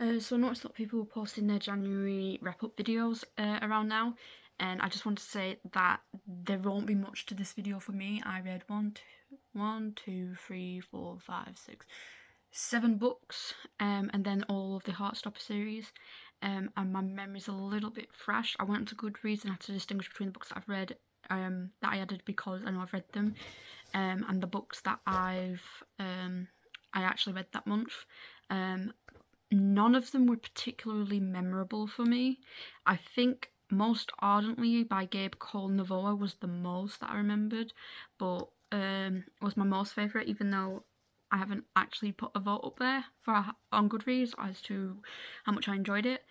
So I noticed a lot of people were posting their January wrap-up videos around now, and I just want to say that there won't be much to this video for me. I read 7 books, and then all of the Heartstopper series, and my memory's a little bit fresh. I went to Goodreads and had to distinguish between the books that I've read, that I added because I know I've read them, and the books that I actually read that month. None of them were particularly memorable for me. I think Most Ardently by Gabe Cole Novoa was the most that I remembered, but was my most favourite, even though I haven't actually put a vote up there on Goodreads as to how much I enjoyed it.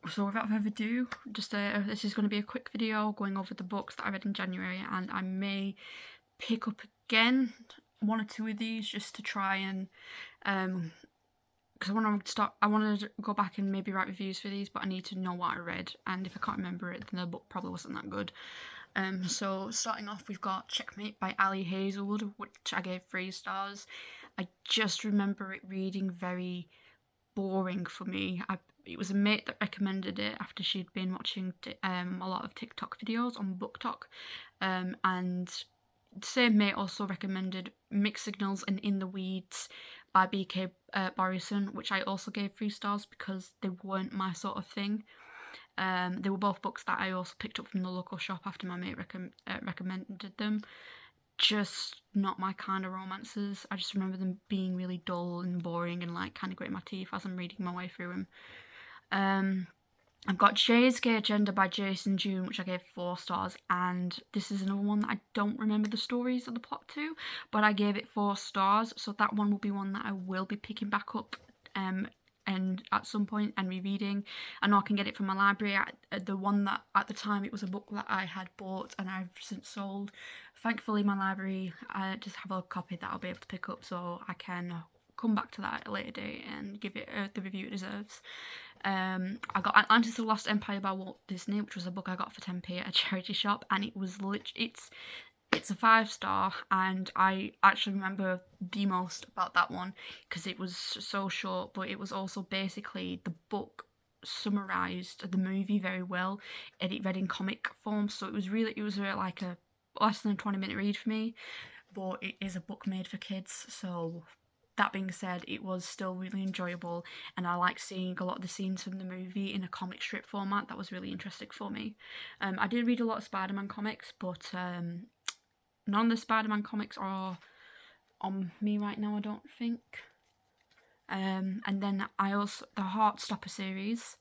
So without further ado, this is going to be a quick video going over the books that I read in January, and I may pick up again one or two of these just to try and because I want to go back and maybe write reviews for these, but I need to know what I read, and if I can't remember it, then the book probably wasn't that good. So starting off, we've got Checkmate by Ali Hazelwood, which I gave 3 stars. I just remember it reading very boring for me. It was a mate that recommended it after she'd been watching a lot of TikTok videos on BookTok, and the same mate also recommended Mixed Signals and In the Weeds by BK Borison, which I also gave 3 stars because they weren't my sort of thing. They were both books that I also picked up from the local shop after my mate recommended them. Just not my kind of romances. I just remember them being really dull and boring and like kind of gritting my teeth as I'm reading my way through them. I've got Jay's Gay Agenda by Jason June, which I gave 4 stars, and this is another one that I don't remember the stories or the plot to, but I gave it 4 stars, so that one will be one that I will be picking back up and at some point and rereading. I know I can get it from my library. The one that at the time it was a book that I had bought and I've since sold. Thankfully, my library just have a copy that I'll be able to pick up, so I can come back to that at a later date and give it the review it deserves. I got Atlantis: The Lost Empire by Walt Disney, which was a book I got for 10p at a charity shop, and it was it's a 5-star, and I actually remember the most about that one because it was so short, but it was also basically the book summarized the movie very well, and it read in comic form, so it was like a less than a 20-minute read for me, but it is a book made for kids, so that being said, it was still really enjoyable, and I like seeing a lot of the scenes from the movie in a comic strip format. That was really interesting for me. I did read a lot of Spider-Man comics, but none of the Spider-Man comics are on me right now, I don't think. And then I also, the Heartstopper series,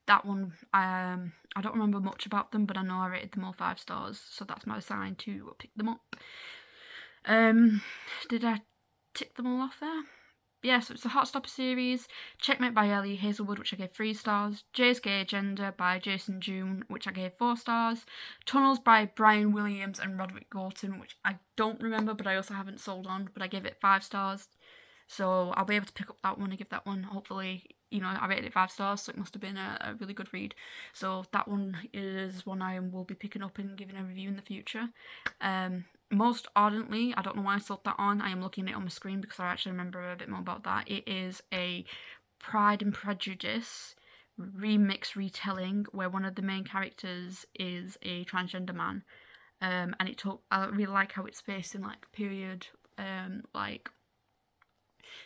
that one, I don't remember much about them, but I know I rated them all 5 stars, so that's my sign to pick them up. Did I tick them all off there? Yeah, so it's the Heartstopper series, Checkmate by Ali Hazelwood, which I gave 3 stars, Jay's Gay Agenda by Jason June, which I gave 4 stars, Tunnels by Brian Williams and Roderick Gorton, which I don't remember, but I also haven't sold on, but I gave it 5 stars, so I'll be able to pick up that one and give that one, hopefully, I rated it 5 stars, so it must have been a really good read. So that one is one I will be picking up and giving a review in the future. Most Ardently, I don't know why I sold that on. I am looking at it on my screen because I actually remember a bit more about that. It is a Pride and Prejudice remix retelling where one of the main characters is a transgender man. And I really like how it's based in like period, like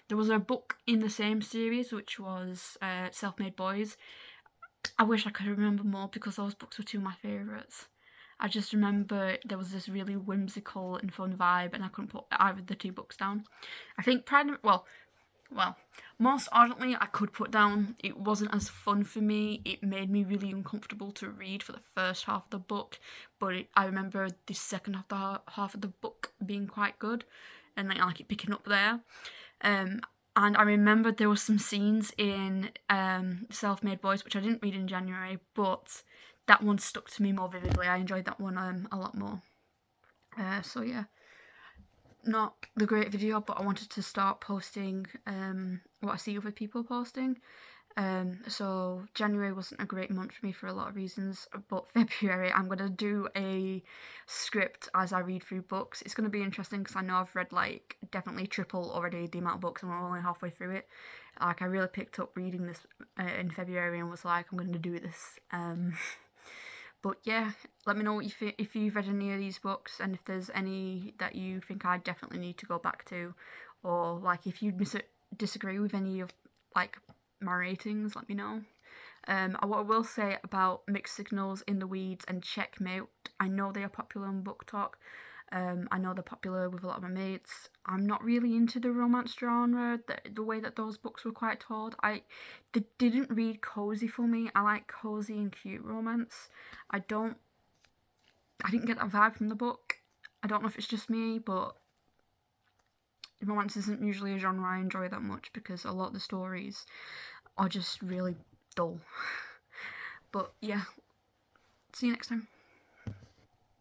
there was a book in the same series which was Self-Made Boys. I wish I could remember more because those books were 2 of my favourites. I just remember there was this really whimsical and fun vibe, and I couldn't put either of the 2 books down. I think Most Ardently I could put down. It wasn't as fun for me. It made me really uncomfortable to read for the first half of the book, but I remember the second half of the book being quite good, and like it picking up there. And I remember there were some scenes in Self-Made Boys, which I didn't read in January, but that one stuck to me more vividly. I enjoyed that one a lot more. So yeah, not the great video, but I wanted to start posting what I see other people posting. So January wasn't a great month for me for a lot of reasons, but February I'm gonna do a script as I read through books. It's gonna be interesting because I know I've read like definitely triple already the amount of books and we're only halfway through it. Like I really picked up reading this in February and was like, I'm gonna do this. But yeah, let me know what if you've read any of these books and if there's any that you think I definitely need to go back to, or like if you disagree with any of like my ratings, let me know. What I will say about Mixed Signals, In the Weeds, and Checkmate, I know they are popular on Book Talk. I know they're popular with a lot of my mates. I'm not really into the romance genre, the way that those books were quite told. They didn't read cozy for me. I like cozy and cute romance. I didn't get that vibe from the book. I don't know if it's just me, but romance isn't usually a genre I enjoy that much because a lot of the stories are just really dull. But yeah, see you next time.